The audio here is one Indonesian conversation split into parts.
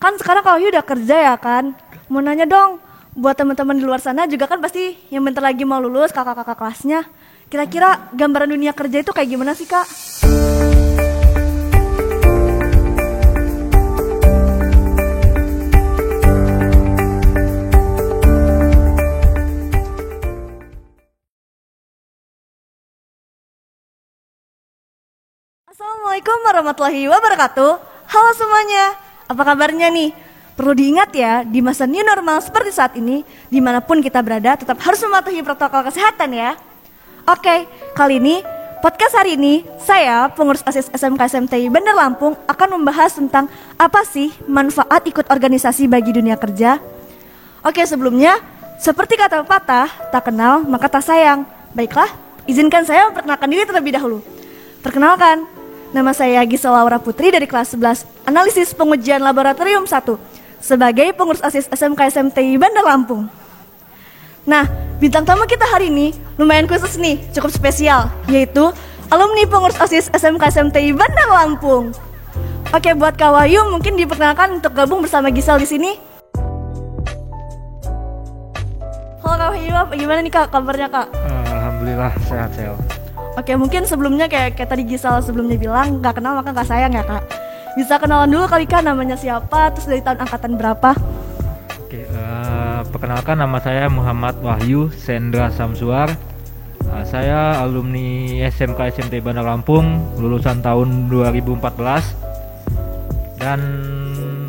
Kan sekarang Kak Wahyu udah kerja ya kan? Mau nanya dong, buat teman-teman di luar sana juga kan pasti yang bentar lagi mau lulus kakak-kakak kelasnya. Kira-kira gambaran dunia kerja itu kayak gimana sih Kak? Assalamualaikum warahmatullahi wabarakatuh. Halo semuanya, apa kabarnya nih? Perlu diingat ya, di masa new normal seperti saat ini, dimanapun kita berada, tetap harus mematuhi protokol kesehatan ya. Oke, kali ini, podcast hari ini, saya, pengurus OSIS SMK SMTI Bandar Lampung, akan membahas tentang apa sih manfaat ikut organisasi bagi dunia kerja. Oke, sebelumnya, seperti kata pepatah, tak kenal maka tak sayang. Baiklah, izinkan saya memperkenalkan diri terlebih dahulu. Perkenalkan, nama saya Gisela Laura Putri dari kelas 11 Analisis Pengujian Laboratorium 1 sebagai pengurus OSIS SMK SMTI Bandar Lampung. Nah, bintang tamu kita hari ini lumayan khusus nih, cukup spesial, yaitu alumni pengurus OSIS SMK SMTI Bandar Lampung. Oke, buat Kak Wahyu mungkin diperkenalkan untuk gabung bersama Gisel di sini. Halo Kak Wahyu, gimana nih Kak kabarnya Kak? Alhamdulillah sehat-sehat. Oke, mungkin sebelumnya kayak tadi Gisel sebelumnya bilang, gak kenal maka gak sayang ya Kak. Bisa kenalan dulu kali Kak, namanya siapa, terus dari tahun angkatan berapa? Oke, perkenalkan nama saya Muhammad Wahyu Sendra Samsuar. Saya alumni SMK SMTI Bandar Lampung, lulusan tahun 2014. Dan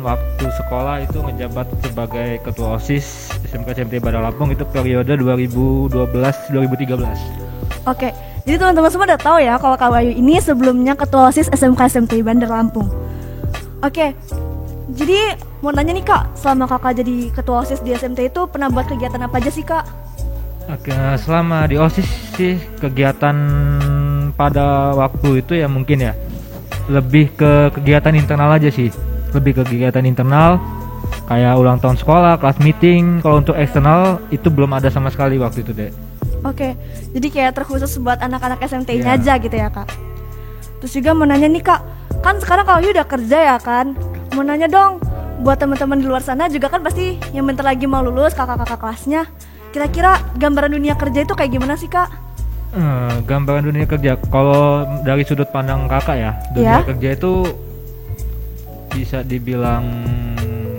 waktu sekolah itu menjabat sebagai ketua OSIS SMK SMTI Bandar Lampung, itu periode 2012-2013. Oke, jadi teman-teman semua udah tahu ya kalau Kak Wahyu ini sebelumnya ketua OSIS SMK SMTI Bandar Lampung. Oke, jadi mau nanya nih Kak, selama Kakak jadi ketua OSIS di SMT itu pernah buat kegiatan apa aja sih Kak? Oke, selama di OSIS sih kegiatan pada waktu itu ya mungkin ya lebih ke kegiatan internal aja sih. Lebih ke kegiatan internal kayak ulang tahun sekolah, kelas meeting. Kalau untuk eksternal itu belum ada sama sekali waktu itu deh. Oke, jadi kayak terkhusus buat anak-anak SMT-nya aja gitu ya Kak. Terus juga mau nanya nih Kak, kan sekarang Kak Wahyu udah kerja ya kan? Mau nanya dong, buat teman-teman di luar sana juga kan pasti yang bentar lagi mau lulus kakak-kakak kelasnya. Kira-kira gambaran dunia kerja itu kayak gimana sih Kak? Gambaran dunia kerja, kalau dari sudut pandang kakak ya, dunia kerja itu bisa dibilang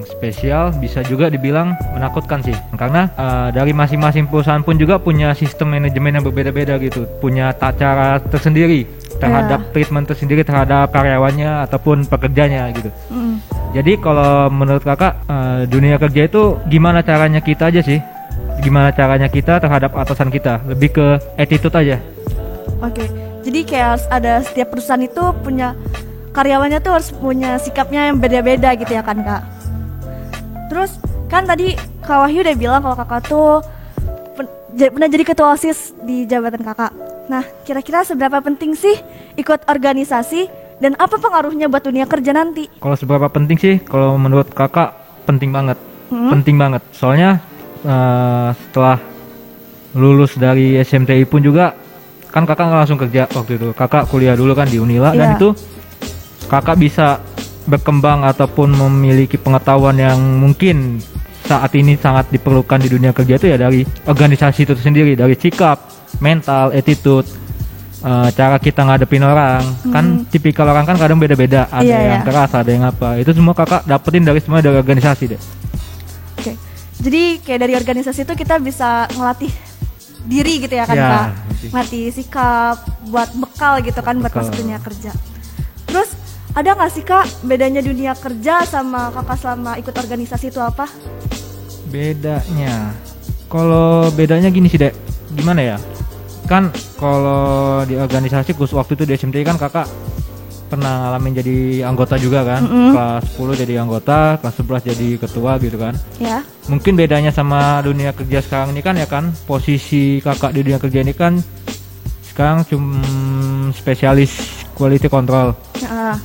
spesial, bisa juga dibilang menakutkan sih. Karena dari masing-masing perusahaan pun juga punya sistem manajemen yang berbeda-beda gitu, punya cara tersendiri terhadap treatment tersendiri terhadap karyawannya ataupun pekerjanya gitu. Jadi kalau menurut kakak, dunia kerja itu gimana caranya kita aja sih, gimana caranya kita terhadap atasan kita, lebih ke attitude aja. Oke, jadi kayak harus ada, setiap perusahaan itu punya karyawannya tuh harus punya sikapnya yang beda-beda gitu ya kan Kak. Terus kan tadi Kak Wahyu udah bilang kalau kakak tuh pernah jadi ketua OSIS di jabatan kakak. Nah, kira-kira seberapa penting sih ikut organisasi dan apa pengaruhnya buat dunia kerja nanti? Kalau seberapa penting sih, kalau menurut kakak penting banget. Penting banget. Soalnya setelah lulus dari SMTI pun juga kan kakak nggak langsung kerja waktu itu. Kakak kuliah dulu kan di Unila dan itu kakak bisa berkembang ataupun memiliki pengetahuan yang mungkin saat ini sangat diperlukan di dunia kerja itu ya dari organisasi itu sendiri, dari sikap, mental, attitude, cara kita ngadepin orang. Kan tipikal orang kan kadang beda-beda, ada yang keras, ada yang apa. Itu semua kakak dapetin dari organisasi deh. Oke. Jadi kayak dari organisasi itu kita bisa ngelatih diri gitu ya kan Kak? Ngelatih sikap, buat bekal gitu kan buat masuk dunia kerja. Terus ada nggak sih Kak bedanya dunia kerja sama kakak selama ikut organisasi itu apa? Bedanya, kalau bedanya gini sih Dek, gimana ya? Kan kalau di organisasi khusus waktu itu di SMT kan kakak pernah ngalamin jadi anggota juga kan, kelas 10 jadi anggota, kelas 11 jadi ketua gitu kan. Ya. Mungkin bedanya sama dunia kerja sekarang ini kan ya kan, posisi kakak di dunia kerja ini kan sekarang cuma spesialis quality control.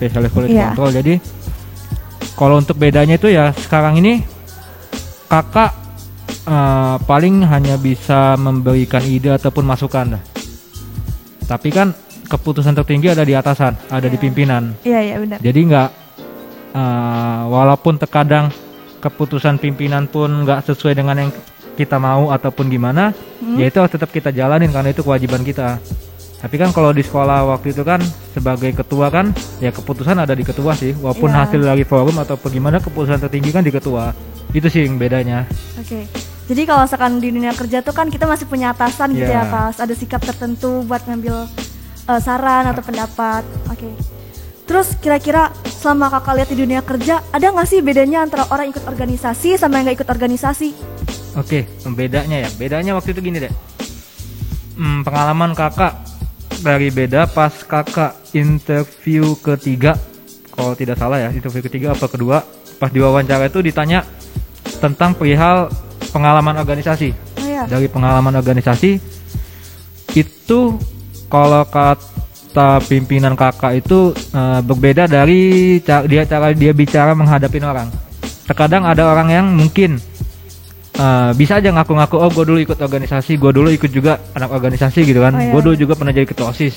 Spesialis quality control. Jadi kalau untuk bedanya itu ya sekarang ini kakak paling hanya bisa memberikan ide ataupun masukan. Tapi kan keputusan tertinggi ada di atasan, ada di pimpinan. Iya benar. Jadi nggak walaupun terkadang keputusan pimpinan pun nggak sesuai dengan yang kita mau ataupun gimana, ya itu harus tetap kita jalanin karena itu kewajiban kita. Tapi kan kalau di sekolah waktu itu kan sebagai ketua kan ya keputusan ada di ketua sih, walaupun hasil dari forum atau gimana keputusan tertinggi kan di ketua. Itu sih yang bedanya. Oke. Jadi kalau misalkan di dunia kerja tuh kan kita masih punya atasan gitu ya, Kak. Ada sikap tertentu buat ngambil saran atau pendapat. Oke. Terus kira-kira selama Kakak lihat di dunia kerja, ada nggak sih bedanya antara orang ikut organisasi sama yang nggak ikut organisasi? Oke, bedanya ya. Bedanya waktu itu gini deh. Pengalaman Kakak dari beda pas Kakak interview ketiga, kalau tidak salah ya, interview ketiga apa kedua, pas diwawancara itu ditanya tentang perihal pengalaman organisasi. Dari pengalaman organisasi itu kalau kata pimpinan Kakak itu berbeda dari cara dia bicara menghadapin orang. Terkadang ada orang yang mungkin bisa aja ngaku-ngaku, oh gue dulu ikut organisasi, gue dulu ikut juga anak organisasi gitu kan, gue dulu juga pernah jadi ketua OSIS.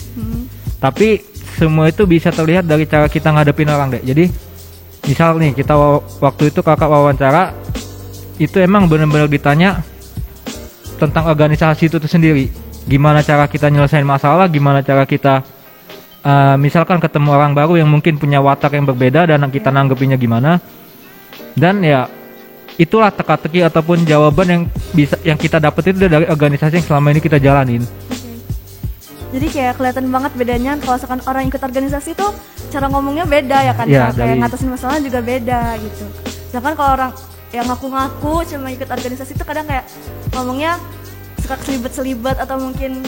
Tapi semua itu bisa terlihat dari cara kita ngadepin orang deh. Jadi misal nih kita waktu itu Kakak wawancara, itu emang benar-benar ditanya tentang organisasi itu sendiri. Gimana cara kita nyelesain masalah, gimana cara kita misalkan ketemu orang baru yang mungkin punya watak yang berbeda dan kita nanggepinnya gimana. Dan ya itulah teka-teki ataupun jawaban yang kita dapat itu dari organisasi yang selama ini kita jalanin. Jadi kayak kelihatan banget bedanya kalau misalkan orang ikut organisasi tuh cara ngomongnya beda ya kan, kayak ngatasin masalah juga beda gitu. Sedangkan kalau orang yang ngaku-ngaku cuma ikut organisasi itu kadang kayak ngomongnya suka selibet-selibet atau mungkin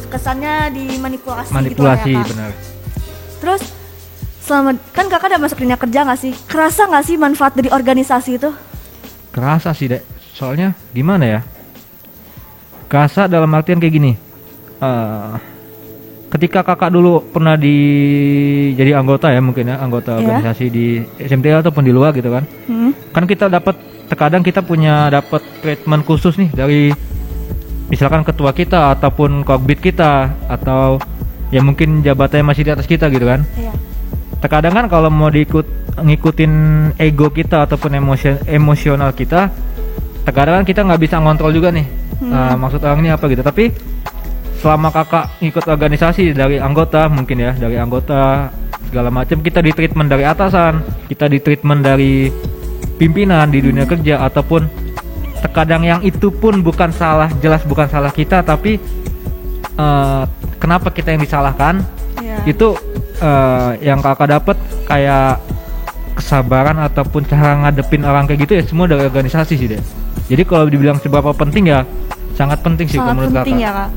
kesannya dimanipulasi gitu ya, Kak. Benar. Terus selama kan Kakak udah masuk dunia kerja nggak sih? Kerasa nggak sih manfaat dari organisasi itu? Kerasa sih dek, soalnya gimana ya? Kerasa dalam artian kayak gini. Ketika Kakak dulu pernah jadi anggota ya mungkin ya, anggota organisasi di SMTA ataupun di luar gitu kan. Kan kita terkadang kita dapat treatment khusus nih dari misalkan ketua kita ataupun kogbit kita atau ya mungkin jabatannya masih di atas kita gitu kan. Terkadang kan kalau mau ngikutin ego kita ataupun emosional kita, terkadang kan kita nggak bisa ngontrol juga nih. Maksud orang ini apa gitu. Tapi selama Kakak ngikut organisasi dari anggota mungkin ya, dari anggota segala macam, kita di treatment dari atasan, kita di treatment dari pimpinan di dunia kerja, ataupun terkadang yang itu pun jelas bukan salah kita, tapi kenapa kita yang disalahkan, itu yang Kakak dapat kayak kesabaran ataupun cara ngadepin orang kayak gitu ya semua dari organisasi sih deh. Jadi kalau dibilang seberapa penting ya sangat penting sih menurut Kakak. Ya, Kak.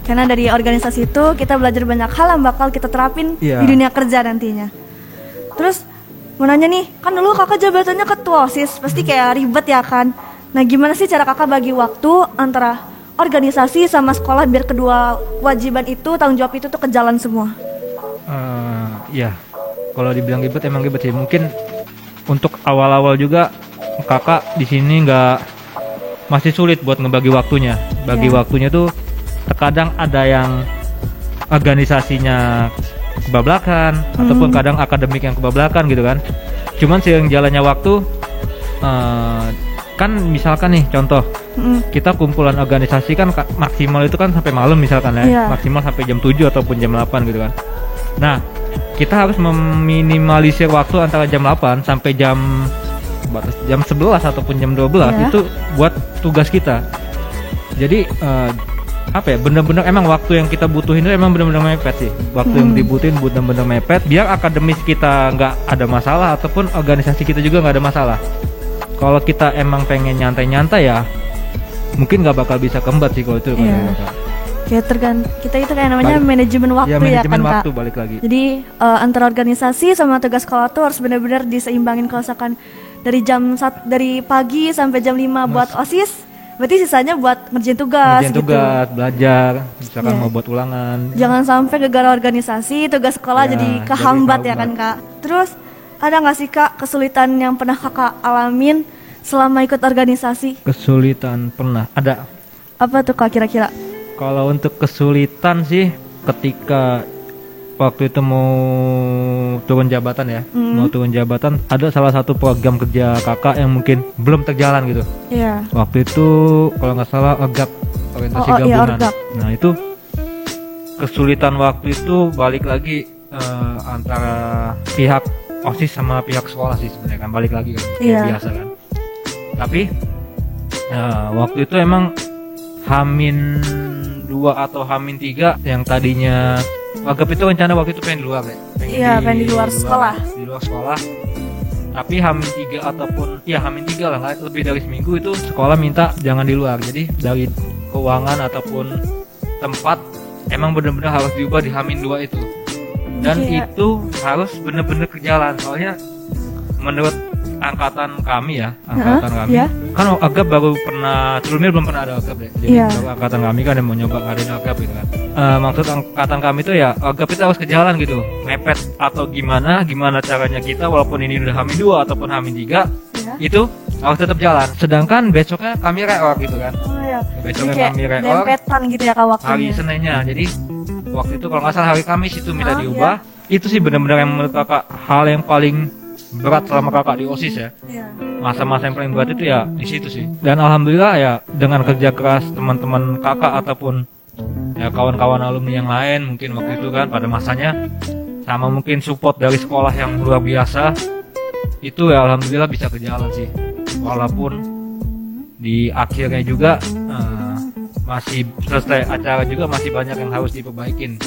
Karena dari organisasi itu kita belajar banyak hal yang bakal kita terapin di dunia kerja nantinya. Terus mau nanya nih, kan dulu Kakak jabatannya ketua OSIS, pasti kayak ribet ya kan. Nah gimana sih cara Kakak bagi waktu antara organisasi sama sekolah biar kedua kewajiban itu, tanggung jawab itu tuh ke jalan semua? Ya, kalau dibilang ribet emang ribet sih. Mungkin untuk awal-awal juga Kakak di sini masih sulit buat ngebagi waktunya. Waktunya tuh terkadang ada yang organisasinya kebablakan ataupun kadang akademik yang kebablakan gitu kan. Cuman seiring jalannya waktu kan misalkan nih contoh kita kumpulan organisasi kan maksimal itu kan sampai malam misalkan ya, maksimal sampai jam 7 ataupun jam 8 gitu kan. Nah kita harus meminimalisir waktu antara jam 8 sampai jam 11 ataupun jam 12 itu buat tugas kita. Jadi bener-bener emang waktu yang kita butuhin itu emang bener-bener mepet sih. Waktu yang dibutuhin bener-bener mepet biar akademis kita nggak ada masalah ataupun organisasi kita juga nggak ada masalah. Kalau kita emang pengen nyantai-nyantai ya mungkin nggak bakal bisa kembat sih kalau itu. Kayak kita itu kayak namanya manajemen waktu ya manajemen kan, waktu, Kak. balik lagi. Jadi antara organisasi sama tugas sekolah tuh harus benar-benar diseimbangin. Kalau misalkan dari pagi sampai jam 5 buat OSIS, berarti sisanya buat ngerjain tugas, belajar, misalkan mau buat ulangan. Jangan sampai gara-gara organisasi tugas sekolah jadi kehambat ya kan, Kak. Terus ada nggak sih, Kak, kesulitan yang pernah Kakak alamin selama ikut organisasi? Kesulitan pernah ada. Apa tuh, Kak, kira-kira? Kalau untuk kesulitan sih ketika waktu itu mau turun jabatan ya, mau turun jabatan, ada salah satu program kerja kakak yang mungkin belum terjalan gitu. Iya. Waktu itu kalau nggak salah ORGAP, orientasi Iya, gabungan. ORGAP. Nah itu kesulitan waktu itu balik lagi antara pihak OSIS sama pihak sekolah sih sebenarnya kan, balik lagi kan, kayak biasa kan. Tapi waktu itu emang Hamin 2 atau Hamin 3 yang tadinya ORGAP itu rencana waktu itu pengen di luar ya. Pengen di luar sekolah. Di luar sekolah. Tapi Hamin 3 ataupun ya Hamin 3 lah, nggak lebih dari seminggu itu sekolah minta jangan di luar. Jadi dari keuangan ataupun tempat emang benar-benar harus diubah di Hamin 2 itu. Dan itu harus benar-benar berjalan. Soalnya menurut angkatan kami ya, kan ORGAP baru pernah, sebelumnya belum pernah ada ORGAP deh. Jadi baru angkatan kami kan yang mau nyoba ngadain ORGAP gitu kan. Maksud angkatan kami itu ya ORGAP itu harus ke jalan gitu, mepet atau gimana caranya kita walaupun ini udah Hamin 2 ataupun Hamin 3 itu harus tetap jalan. Sedangkan besoknya kami reor gitu kan. Besoknya kami reor. Dempetan gitu ya waktunya. Hari Seninnya. Jadi waktu itu kalau nggak salah hari Kamis itu minta diubah. Itu sih benar-benar yang menurut kakak hal yang paling berat selama kakak di OSIS ya. Masa-masa yang paling berat itu ya di situ sih. Dan alhamdulillah ya dengan kerja keras teman-teman kakak ataupun ya kawan-kawan alumni yang lain mungkin waktu itu kan pada masanya, sama mungkin support dari sekolah yang luar biasa, itu ya alhamdulillah bisa berjalan sih. Walaupun di akhirnya juga masih selesai acara juga masih banyak yang harus diperbaikin.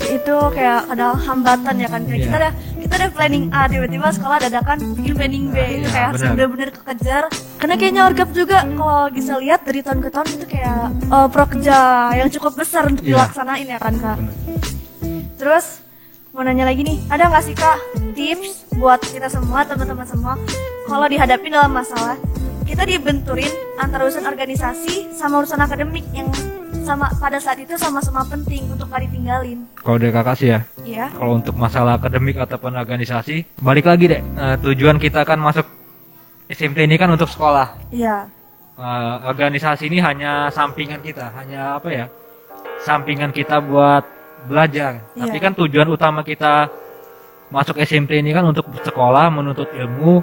Itu kayak ada hambatan ya kan, kayak kita ada planning A, tiba-tiba sekolah dadakan bikin planning B. Itu kayak harus bener-bener kekejar, karena kayaknya ORGAP juga kalau bisa lihat dari tahun ke tahun itu kayak prokerja yang cukup besar untuk dilaksanain ya kan Kak. Terus mau nanya lagi nih, ada nggak sih Kak tips buat kita semua, teman-teman semua, kalau dihadapi dalam masalah kita dibenturin antara urusan organisasi sama urusan akademik yang sama pada saat itu sama-sama penting untuk gak ditinggalin. Kalau dari kakak sih ya, kalau untuk masalah akademik ataupun organisasi, balik lagi deh, tujuan kita kan masuk SMT ini kan untuk sekolah. Organisasi ini hanya sampingan kita, hanya apa ya, sampingan kita buat belajar. Tapi kan tujuan utama kita masuk SMT ini kan untuk sekolah, menuntut ilmu,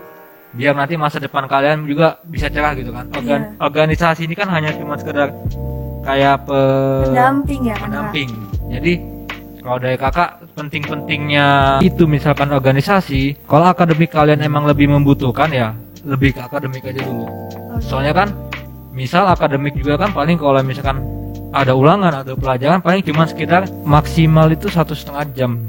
biar nanti masa depan kalian juga bisa cerah gitu kan. Organisasi ini kan hanya cuma sekedar kayak pendamping ya kan. Jadi kalau dari kakak penting-pentingnya itu misalkan organisasi, kalau akademik kalian emang lebih membutuhkan ya lebih ke akademik aja dulu. Soalnya kan misal akademik juga kan paling kalau misalkan ada ulangan atau pelajaran paling cuma sekitar maksimal itu 1,5 jam.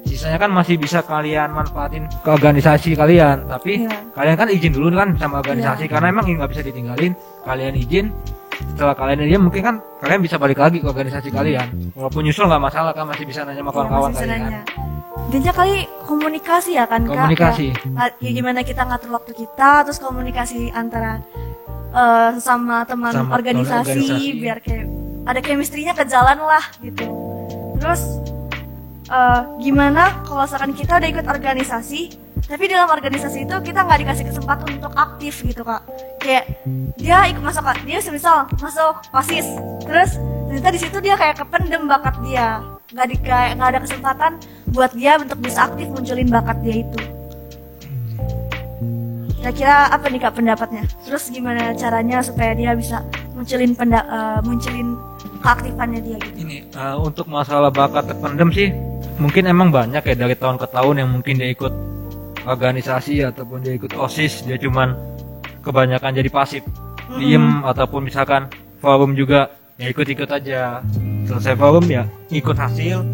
Sisanya kan masih bisa kalian manfaatin ke organisasi kalian, tapi kalian kan izin dulu kan sama organisasi karena emang nggak bisa ditinggalin. Kalian izin, setelah kalian izin mungkin kan kalian bisa balik lagi ke organisasi kalian. Walaupun nyusul nggak masalah kan, masih bisa nanya sama kawan-kawan kalian. Intinya kali komunikasi ya kan Kak. Komunikasi. Ya gimana kita ngatur waktu kita, terus komunikasi antara sama teman organisasi biar kayak ada chemistry-nya ke jalan lah gitu. Terus gimana kalau misalkan kita udah ikut organisasi tapi dalam organisasi itu kita nggak dikasih kesempatan untuk aktif gitu Kak, kayak dia ikut dia misal masuk OSIS, terus ternyata di situ dia kayak kependem bakat dia, nggak ada kesempatan buat dia untuk bisa aktif munculin bakat dia itu. Kira-kira apa nih Kak pendapatnya? Terus gimana caranya supaya dia bisa munculin keaktifannya dia gitu? Ini untuk masalah bakat terpendam sih mungkin emang banyak ya dari tahun ke tahun yang mungkin dia ikut organisasi ataupun dia ikut OSIS, dia cuman kebanyakan jadi pasif, diem, ataupun misalkan forum juga ya ikut-ikut aja, selesai forum ya ikut hasil,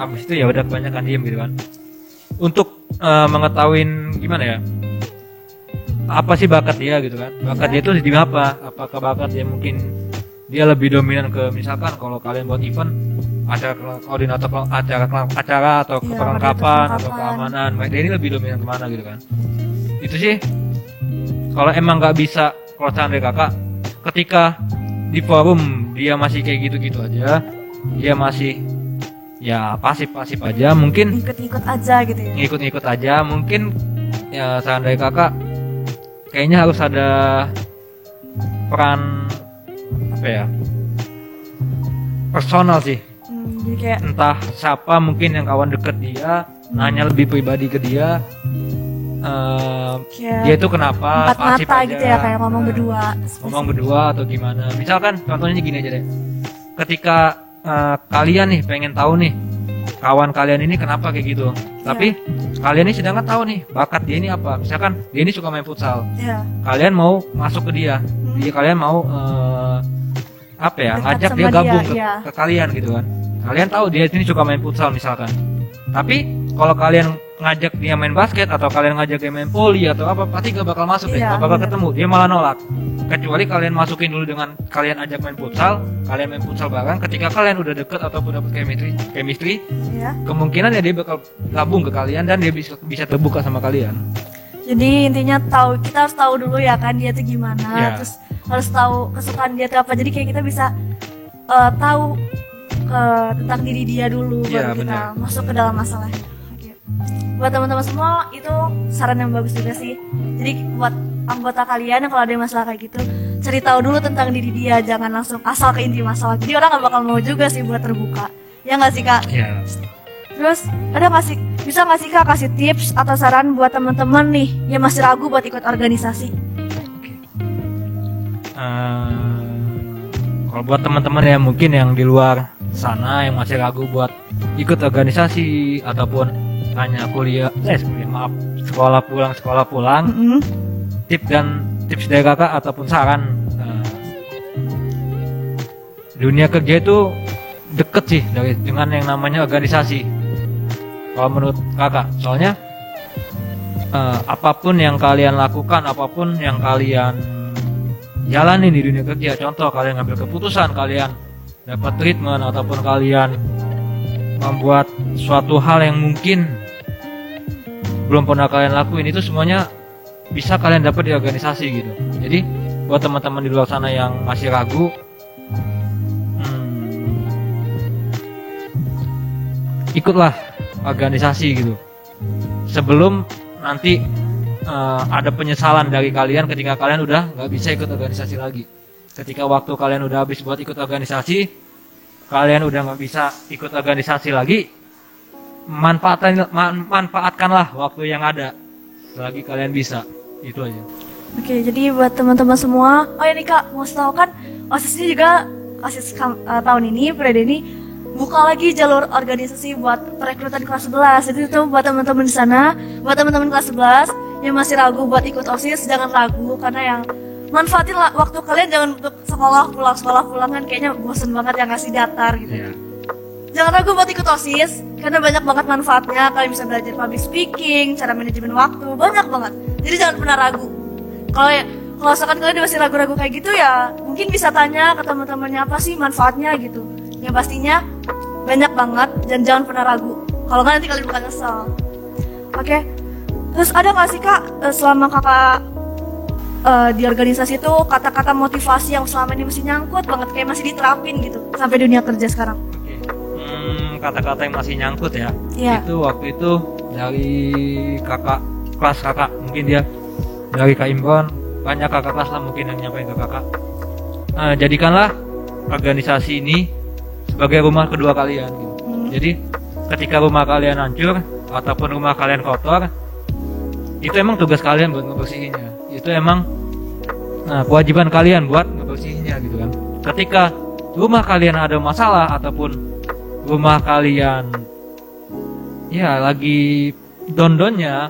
habis itu ya udah kebanyakan diem gitu kan. Untuk mengetahui gimana ya, apa sih bakat dia gitu kan, bakat dia itu di apa, apakah bakat dia mungkin dia lebih dominan ke misalkan kalau kalian buat event acara koordinator acara atau keperlengkapan atau keamanan, dia ini lebih dominan kemana gitu kan. Itu sih kalau emang nggak bisa, kalau saran dari kakak ketika di forum dia masih kayak gitu-gitu aja, dia masih ya pasif-pasif aja, mungkin ikut-ikut aja gitu ya, ikut-ikut aja, mungkin ya saran dari kakak kayaknya harus ada peran apa ya, personal sih. Jadi kayak entah siapa mungkin yang kawan deket dia nanya lebih pribadi ke dia, kayak dia itu kenapa empat pasif mata aja, gitu ya, kayak ngomong berdua. ngomong berdua atau gimana. Misalkan contohnya gini aja deh, ketika kalian nih pengen tahu nih kawan kalian ini kenapa kayak gitu, tapi kalian ini sedangkan tahu nih bakat dia ini apa. Misalkan dia ini suka main futsal, Iya. kalian mau masuk ke dia, kalian mau apa ya, Dekat ngajak sama dia gabung dia, iya. ke kalian gitu kan. Kalian tahu dia ini suka main futsal misalkan, tapi kalau kalian ngajak dia main basket atau kalian ngajak dia main voli atau apa, pasti gak bakal masuk deh, Iya, gak bakal bener. ketemu, dia malah nolak. Kecuali kalian masukin dulu dengan kalian ajak main futsal, kalian main futsal bareng. Ketika kalian udah deket ataupun dapat chemistry, Iya. kemungkinan ya dia bakal gabung ke kalian dan dia bisa terbuka sama kalian. Jadi intinya kita harus tahu dulu ya kan dia tuh gimana, Ya. terus harus tahu kesukaan dia tuh apa. Jadi kayak kita bisa tahu tentang diri dia dulu Ya, baru kita benar. masuk ke dalam masalahnya. Oke. Buat teman-teman semua itu saran yang bagus juga sih. Jadi buat anggota kalian yang kalau ada masalah kayak gitu, cari tahu dulu tentang diri dia, jangan langsung asal ke inti masalah. Jadi orang nggak bakal mau juga sih buat terbuka. Ya nggak sih kak? Ya. Terus bisa nggak sih kak kasih tips atau saran buat teman-teman nih yang masih ragu buat ikut organisasi? Oke. Kalau buat teman-teman yang mungkin yang di luar sana yang masih ragu buat ikut organisasi ataupun hanya sekolah pulang, tips dari kakak ataupun saran, dunia kerja itu deket sih dengan yang namanya organisasi. Kalau menurut kakak, soalnya apapun yang kalian lakukan, apapun yang kalian jalani di dunia kerja, contoh kalian ngambil keputusan, kalian dapat treatment ataupun kalian membuat suatu hal yang mungkin belum pernah kalian lakuin, itu semuanya bisa kalian dapat di organisasi gitu. Jadi buat teman-teman di luar sana yang masih ragu, ikutlah organisasi gitu. Sebelum nanti ada penyesalan dari kalian ketika kalian udah nggak bisa ikut organisasi lagi. Ketika waktu kalian udah habis buat ikut organisasi, kalian udah nggak bisa ikut organisasi lagi, manfaatkanlah waktu yang ada selagi kalian bisa. Itu aja. Oke, jadi buat teman-teman semua, oh ini kak mau tahu kan OSIS ini juga tahun ini periode ini buka lagi jalur organisasi buat perekrutan kelas 11. Jadi itu buat teman-teman di sana, buat teman-teman kelas 11 yang masih ragu buat ikut OSIS, jangan ragu, karena yang manfaatin lah waktu kalian, jangan untuk sekolah pulang kan kayaknya bosen banget yang ngasih datar gitu. Yeah. Jangan ragu buat ikut OSIS karena banyak banget manfaatnya. Kalian bisa belajar public speaking, cara manajemen waktu, banyak banget. Jadi jangan pernah ragu. Kalau misalkan kalian masih ragu-ragu kayak gitu ya, mungkin bisa tanya ke teman-temannya apa sih manfaatnya gitu. Yang pastinya banyak banget dan jangan pernah ragu. Kalau nggak nanti kalian bakal nyesel. Oke. Terus ada nggak sih kak selama kakak di organisasi itu kata-kata motivasi yang selama ini masih nyangkut banget, kayak masih diterapin gitu sampai dunia kerja sekarang? Kata-kata yang masih nyangkut ya. Iya. Itu waktu itu dari kelas kakak, mungkin dia dari Kak Imron, banyak kakak kelas lah mungkin yang nyampein ke kakak. Jadikanlah organisasi ini sebagai rumah kedua kalian gitu. Jadi ketika rumah kalian hancur ataupun rumah kalian kotor, itu emang tugas kalian buat ngebersihinnya. Itu emang kewajiban kalian buat ngebersihinnya gitu kan. Ketika rumah kalian ada masalah ataupun rumah kalian ya lagi don-donnya,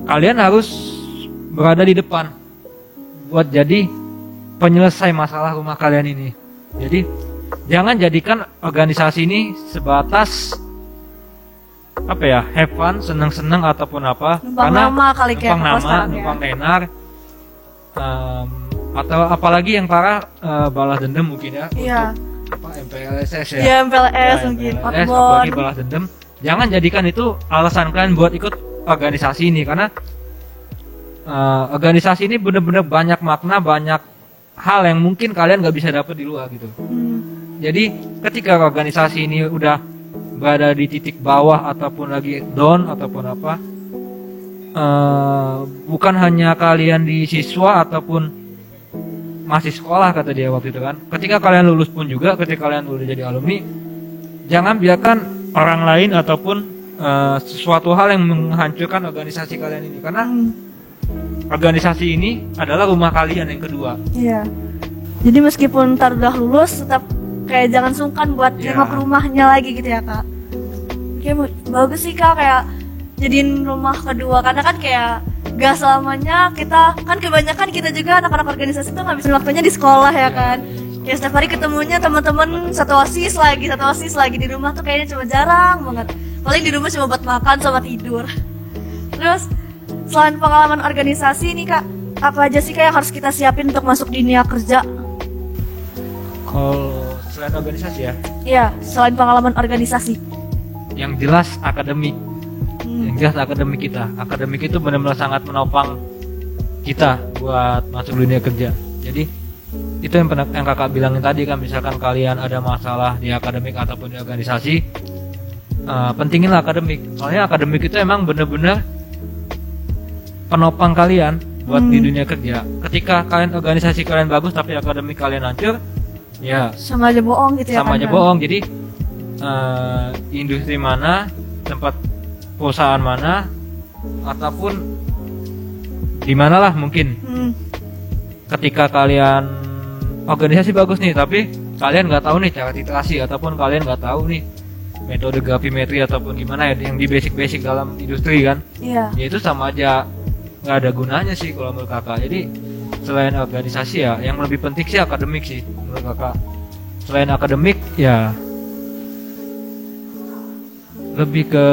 kalian harus berada di depan buat jadi penyelesai masalah rumah kalian ini. Jadi jangan jadikan organisasi ini sebatas apa ya, have fun, seneng-seneng ataupun apa, Numpang nama kali kayak numpang nama, sekarang ya. numpang tenar, atau apalagi yang parah balas dendam mungkin ya. Iya. Apa MPLSS ya? Iya, MPLS Ya, mungkin, MPLS, outbound. apalagi balas dendam. Jangan jadikan itu alasan kalian buat ikut organisasi ini, karena organisasi ini benar-benar banyak makna, banyak hal yang mungkin kalian nggak bisa dapat di luar gitu. Jadi ketika organisasi ini udah berada di titik bawah ataupun lagi down ataupun apa, bukan hanya kalian di siswa ataupun masih sekolah, kata dia waktu itu kan. Ketika kalian lulus pun juga, ketika kalian udah jadi alumni, jangan biarkan orang lain ataupun sesuatu hal yang menghancurkan organisasi kalian ini, karena organisasi ini adalah rumah kalian yang kedua. Iya. Jadi meskipun ntar udah lulus, tetap kayak jangan sungkan buat nengok rumahnya lagi gitu ya kak. Kayak bagus sih kak, kayak jadiin rumah kedua, karena kan kayak gak selamanya kita, kan kebanyakan kita juga anak-anak organisasi tuh ngabisin waktunya di sekolah ya kan. Kayak setiap hari ketemunya teman-teman satu osis lagi di rumah tuh kayaknya cuma jarang banget. Paling di rumah cuma buat makan sama tidur. Terus selain pengalaman organisasi nih kak, apa aja sih kak yang harus kita siapin untuk masuk dunia kerja? Kalau selain organisasi ya? Iya, selain pengalaman organisasi. Yang jelas akademik. Yang jelas akademik kita. Akademik itu benar-benar sangat menopang kita buat masuk dunia kerja. Jadi itu yang kakak bilangin tadi kan, misalkan kalian ada masalah di akademik ataupun di organisasi, pentinginlah akademik. Soalnya akademik itu emang benar-benar penopang kalian buat di dunia kerja. Ketika kalian organisasi kalian bagus tapi akademik kalian hancur, ya sama aja bohong gitu ya. Sama aja bohong. Jadi industri mana, tempat perusahaan mana, ataupun di mana lah mungkin. Ketika kalian organisasi bagus nih, tapi kalian nggak tahu nih cara titrasi, ataupun kalian nggak tahu nih metode grafimetri ataupun gimana ya yang di basic dalam industri kan. Iya. Ya itu sama aja nggak ada gunanya sih kalau menurut kakak. Jadi selain organisasi ya, yang lebih penting sih akademik sih menurut kakak. Selain akademik ya lebih ke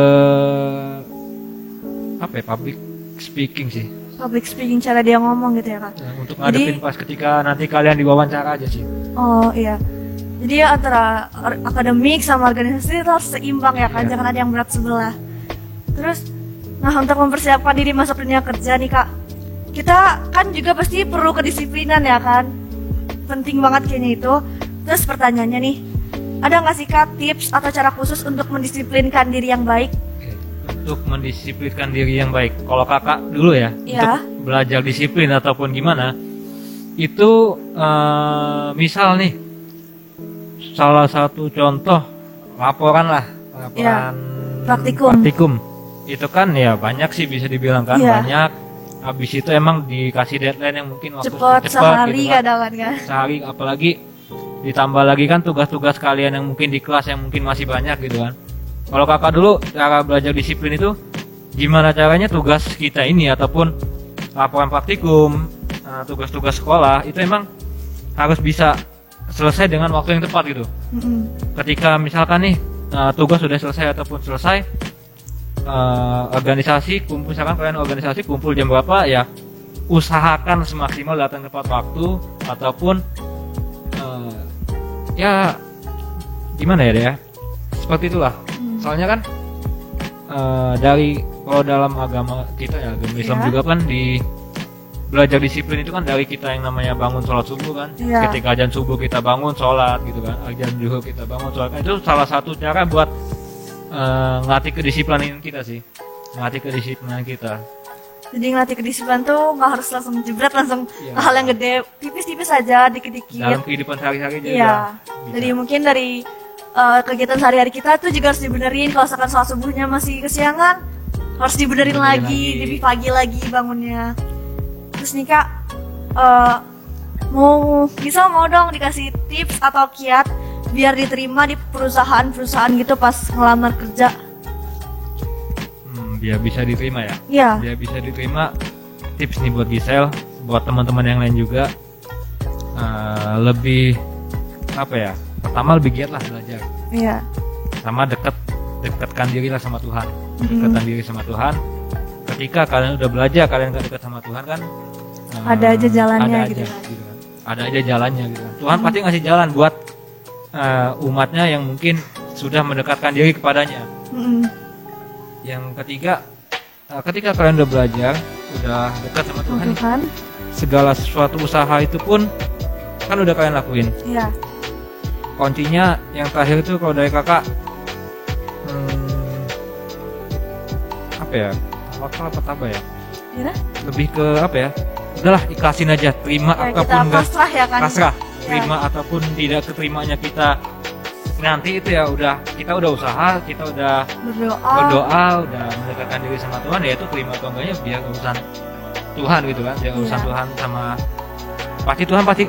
apa ya, public speaking sih. Public speaking, cara dia ngomong gitu ya kak. Nah, untuk ngadepin pas ketika nanti kalian diwawancara aja sih. Oh iya. Jadi ya antara akademik sama organisasi itu harus seimbang ya kan, jangan ada yang berat sebelah. Terus, nah untuk mempersiapkan diri masuk dunia kerja nih kak, kita kan juga pasti perlu kedisiplinan ya kan, penting banget kayaknya itu. Terus pertanyaannya nih, ada nggak sih kak tips atau cara khusus untuk mendisiplinkan diri yang baik? Untuk mendisiplinkan diri yang baik, kalau kakak dulu ya, untuk belajar disiplin ataupun gimana, itu misal nih, salah satu contoh laporan praktikum itu kan ya banyak sih bisa dibilang kan, banyak. Habis itu emang dikasih deadline yang mungkin waktu cepat sehari gitu kan. Sehari, apalagi ditambah lagi kan tugas-tugas kalian yang mungkin di kelas yang mungkin masih banyak gitu kan. Kalau kakak dulu cara belajar disiplin itu gimana caranya tugas kita ini ataupun laporan praktikum, tugas-tugas sekolah itu emang harus bisa selesai dengan waktu yang tepat gitu. Ketika misalkan nih tugas sudah selesai ataupun selesai, organisasi kumpul, misalkan kalian organisasi kumpul jam berapa ya, usahakan semaksimal datang tepat waktu, ataupun ya gimana ya seperti itulah. Soalnya kan dari kalau dalam agama kita ya, agama Islam juga kan di belajar disiplin itu kan dari kita yang namanya bangun sholat subuh kan. Ketika azan subuh kita bangun sholat gitu kan, azan zuhur kita bangun sholat. Itu salah satu cara buat ngelatih kedisiplinan kita sih, ngelatih kedisiplinan kita. Jadi ngelatih kedisiplinan tuh nggak harus langsung jebret langsung hal yang gede, tipis-tipis aja, dikit-dikit. Dalam kehidupan sehari-hari juga. Iya. Jadi mungkin dari kegiatan sehari-hari kita tuh juga harus dibenerin. Kalau misalkan sholat subuhnya masih kesiangan, harus dibenerin lagi, lebih pagi lagi bangunnya. Terus nih kak, mau dong dikasih tips atau kiat biar diterima di perusahaan-perusahaan gitu pas ngelamar kerja. Biar bisa diterima ya? Iya. Biar bisa diterima, tips nih buat Gisel, buat teman-teman yang lain juga, lebih apa ya? Pertama lebih giat lah belajar. Iya. Sama dekatkan diri lah sama Tuhan. Dekatkan diri sama Tuhan. Ketika kalian udah belajar, kalian gak dekat sama Tuhan kan? Ada aja jalannya gitu. Ada aja jalannya gitu. Tuhan pasti ngasih jalan buat umatnya yang mungkin sudah mendekatkan diri kepadanya. Yang ketiga, ketika kalian udah belajar, udah dekat sama Tuhan, segala sesuatu usaha itu pun kan udah kalian lakuin. Iya. Kuncinya yang terakhir itu kalau dari kakak, apa ya? Tawakal apa tabah ya? Gimana? Lebih ke apa ya? udahlah ikhlasin aja, terima Ya, ataupun kita enggak, pasrah ya kan. pasrah, Ya. terima ataupun tidak keterimanya kita nanti itu ya udah, kita udah usaha, kita udah berdoa, udah mendekatkan diri sama Tuhan, ya itu terima atau enggaknya biar urusan Tuhan gitu kan, biar urusan Iya. Tuhan sama Tuhan pasti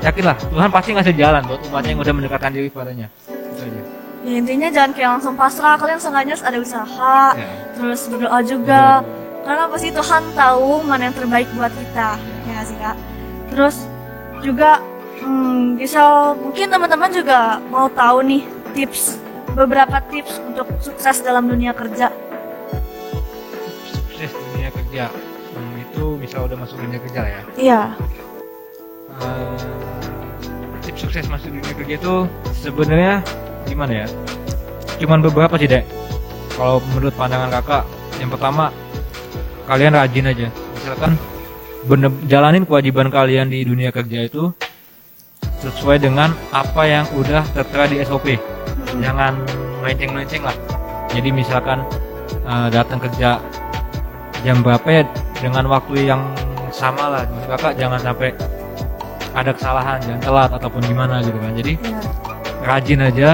yakinlah Tuhan pasti ngasih jalan buat umatnya yang udah mendekatkan diri kepadanya. Itu aja. Ya, intinya jangan kayak langsung pasrah, kalian seenggaknya ada usaha, Ya. terus berdoa juga. Karena pasti Tuhan tahu mana yang terbaik buat kita, ya nggak sih Kak? Terus juga bisa mungkin teman-teman juga mau tahu nih beberapa tips untuk sukses dalam dunia kerja. Sukses di dunia kerja, itu misal udah masuk dunia kerja ya. Iya. Tips sukses masuk dunia kerja itu sebenarnya gimana ya? Cuman beberapa sih Dek. Kalau menurut pandangan kakak, yang pertama kalian rajin aja. Misalkan jalanin kewajiban kalian di dunia kerja itu sesuai dengan apa yang udah tertera di SOP. Jangan melenceng-melenceng lah. Jadi misalkan datang kerja jam berapa ya dengan waktu yang sama lah. Maksud kakak jangan sampai ada kesalahan, jangan telat ataupun gimana gitu kan. Jadi rajin aja,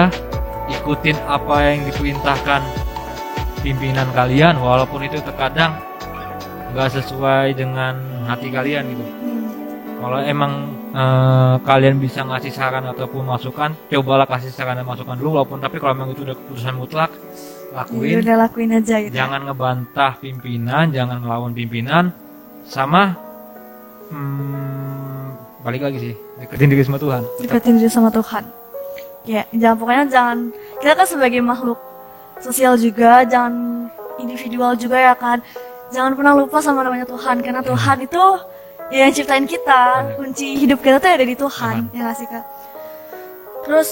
ikutin apa yang diperintahkan pimpinan kalian, walaupun itu terkadang nggak sesuai dengan hati kalian gitu. Kalau emang kalian bisa ngasih saran ataupun masukan, cobalah kasih saran dan masukan dulu, walaupun tapi kalau memang itu udah keputusan mutlak, lakuin. Udah lakuin aja gitu. Jangan ngebantah pimpinan, jangan ngelawan pimpinan, sama balik lagi sih, deketin diri sama Tuhan. Deketin diri sama Tuhan. Ya, pokoknya jangan, kita kan sebagai makhluk sosial juga, jangan individual juga ya kan. Jangan pernah lupa sama namanya Tuhan, karena Tuhan itu ya yang ciptain kita, kunci hidup kita tuh ada di Tuhan, ya nggak sih Kak? Terus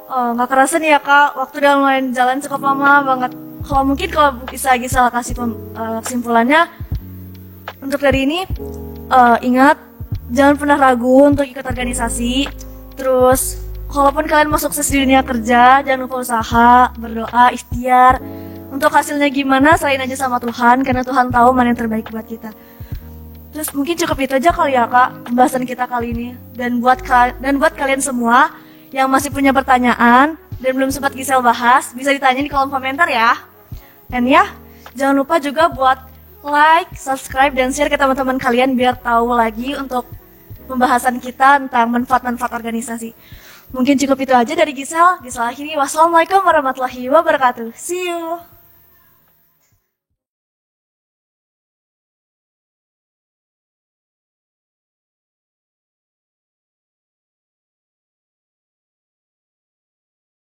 nggak kerasa nih ya Kak, waktu udah lumayan jalan cukup lama banget. Kalau bisa Gisel kasih kesimpulannya untuk dari ini, ingat jangan pernah ragu untuk ikut organisasi. Terus kalaupun kalian mau sukses di dunia kerja, jangan lupa usaha, berdoa, ikhtiar. Untuk hasilnya gimana, serahin aja sama Tuhan, karena Tuhan tahu mana yang terbaik buat kita. Terus mungkin cukup itu aja kali ya Kak, pembahasan kita kali ini. Dan buat kalian semua yang masih punya pertanyaan dan belum sempat Gisel bahas, bisa ditanya di kolom komentar ya. Dan ya, jangan lupa juga buat like, subscribe, dan share ke teman-teman kalian biar tahu lagi untuk pembahasan kita tentang manfaat-manfaat organisasi. Mungkin cukup itu aja dari Gisel. Gisel akhiri. Wassalamualaikum warahmatullahi wabarakatuh. See you.